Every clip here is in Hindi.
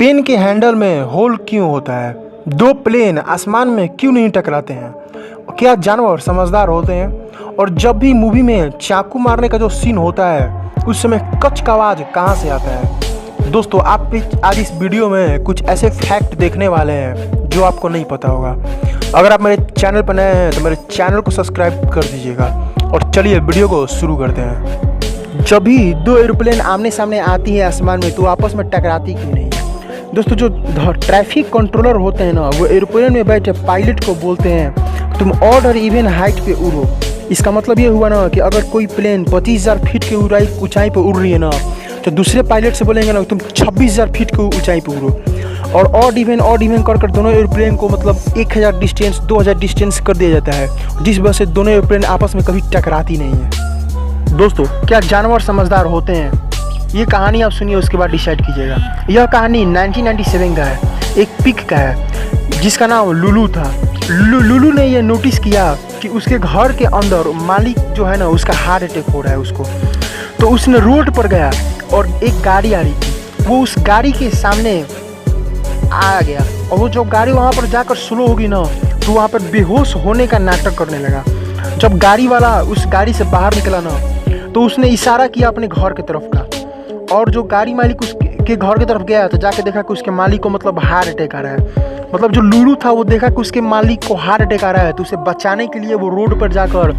पेन के हैंडल में होल क्यों होता है? दो प्लेन आसमान में क्यों नहीं टकराते हैं? क्या जानवर समझदार होते हैं? और जब भी मूवी में चाकू मारने का जो सीन होता है उस समय कच का आवाज़ कहाँ से आता है? दोस्तों, आप आज इस वीडियो में कुछ ऐसे फैक्ट देखने वाले हैं जो आपको नहीं पता होगा। अगर आप मेरे चैनल पर नए हैं तो मेरे चैनल को सब्सक्राइब कर दीजिएगा और चलिए वीडियो को शुरू करते हैं। जब भी दो एरोप्लेन आमने सामने आती है आसमान में तो आपस में टकराती क्यों नहीं? दोस्तों, जो ट्रैफिक कंट्रोलर होते हैं ना, वो एरोप्लेन में बैठे पायलट को बोलते हैं तुम ऑड और इवन हाइट पे उड़ो। इसका मतलब ये हुआ ना कि अगर कोई प्लेन 25,000 फीट की ऊंचाई पर उड़ रही है ना, तो दूसरे पायलट से बोलेंगे ना तुम 26,000 फीट की ऊंचाई पर उड़ो। और ऑड इवन कर दोनों एरोप्लेन को मतलब 1,000 डिस्टेंस 2,000 डिस्टेंस कर दिया जाता है, जिस वजह से दोनों एरोप्लेन आपस में कभी टकराती नहीं है। दोस्तों, क्या जानवर समझदार होते हैं? ये कहानी आप सुनिए, उसके बाद डिसाइड कीजिएगा। यह कहानी 1997 का है, एक पिग का है जिसका नाम लुलू था। लुलू ने यह नोटिस किया कि उसके घर के अंदर मालिक जो है ना, उसका हार्ट अटैक हो रहा है उसको। तो उसने रोड पर गया और एक गाड़ी आ रही थी, वो उस गाड़ी के सामने आ गया और वो जो गाड़ी वहाँ पर जाकर स्लो होगी ना, तो वहाँ पर बेहोश होने का नाटक करने लगा। जब गाड़ी वाला उस गाड़ी से बाहर निकला ना, तो उसने इशारा किया अपने घर की तरफ का, और जो गाड़ी मालिक उसके घर की तरफ गया तो जाके देखा कि उसके मालिक को मतलब हार्ट अटैक आ रहा है। मतलब जो लुलू था वो देखा कि उसके मालिक को हार्ट अटैक आ रहा है, तो उसे बचाने के लिए वो रोड पर जाकर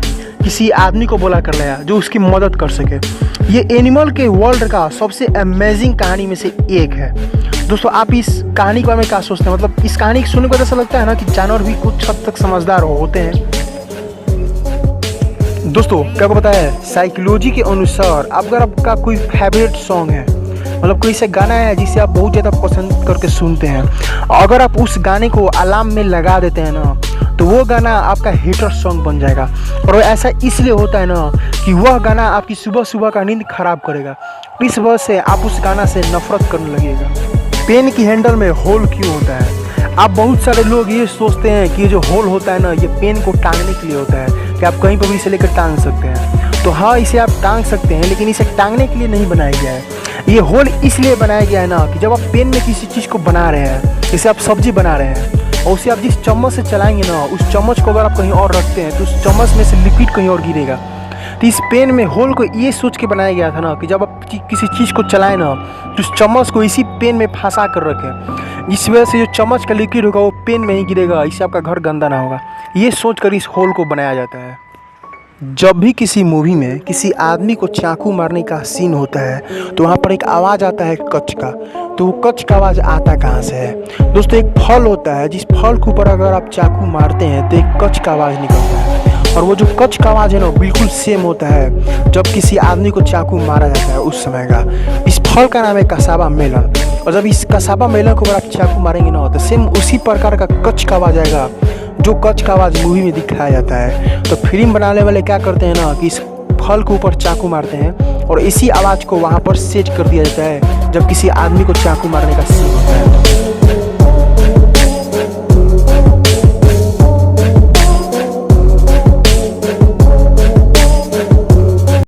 किसी आदमी को बुला कर लाया जो उसकी मदद कर सके। ये एनिमल के वर्ल्ड का सबसे अमेजिंग कहानी में से एक है। दोस्तों, आप इस कहानी के बारे में क्या सोचते हैं? मतलब इस कहानी को सुनने को ऐसा लगता है ना कि जानवर भी कुछ हद तक समझदार होते हैं। दोस्तों, क्या आपको पता है, साइकोलॉजी के अनुसार अगर आपका कोई फेवरेट सॉन्ग है, मतलब कोई ऐसा गाना है जिसे आप बहुत ज़्यादा पसंद करके सुनते हैं, अगर आप उस गाने को अलार्म में लगा देते हैं ना, तो वो गाना आपका हेटर सॉन्ग बन जाएगा। और ऐसा इसलिए होता है ना कि वह गाना आपकी सुबह सुबह का नींद खराब करेगा। इस वजह से आप उस गाना से नफरत करने लगेगा। पेन की हैंडल में होल क्यों होता है? आप बहुत सारे लोग ये सोचते हैं कि ये जो होल होता है ना, ये पेन को टांगने के लिए होता है कि आप कहीं पर भी इसे लेकर टांग सकते हैं। तो हाँ, इसे आप टांग सकते हैं, लेकिन इसे टांगने के लिए नहीं बनाया गया है। ये होल इसलिए बनाया गया है ना कि जब आप पेन में किसी चीज़ को बना रहे हैं, जैसे आप सब्जी बना रहे हैं और उसे आप जिस चम्मच से चलाएंगे ना, उस चम्मच को अगर आप कहीं और रखते हैं तो उस चम्मच में से लिक्विड कहीं और गिरेगा। तो इस पेन में होल को ये सोच के बनाया गया था ना कि जब आप किसी चीज़ को चलाएं ना, तो उस चम्मच को इसी पेन में फंसा कर रखें। इस वजह से जो चम्मच का लिक्विड होगा वो पेन में ही गिरेगा, इससे आपका घर गंदा ना होगा। ये सोचकर इस होल को बनाया जाता है। जब भी किसी मूवी में किसी आदमी को चाकू मारने का सीन होता है तो वहाँ पर एक आवाज़ आता है कच का। तो वो कच का आवाज़ आता कहाँ से है? दोस्तों, एक फल होता है, जिस फल के ऊपर अगर आप चाकू मारते हैं तो एक कच का आवाज़ निकलता है। और वो जो कच का आवाज़ है ना, बिल्कुल सेम होता है जब किसी आदमी को चाकू मारा जाता है उस समय का। इस फल का नाम है कसाबा मेलन। और जब इस कसाबा मेलन को अगर आप चाकू मारेंगे ना, तो सेम उसी प्रकार का कच का आवाज़ आएगा जो कच का आवाज़ मूवी में दिखाया जाता है। तो फिल्म बनाने वाले क्या करते हैं ना कि इस फल के ऊपर चाकू मारते हैं और इसी आवाज़ को वहाँ पर सेट कर दिया जाता है जब किसी आदमी को चाकू मारने का सीन होता है।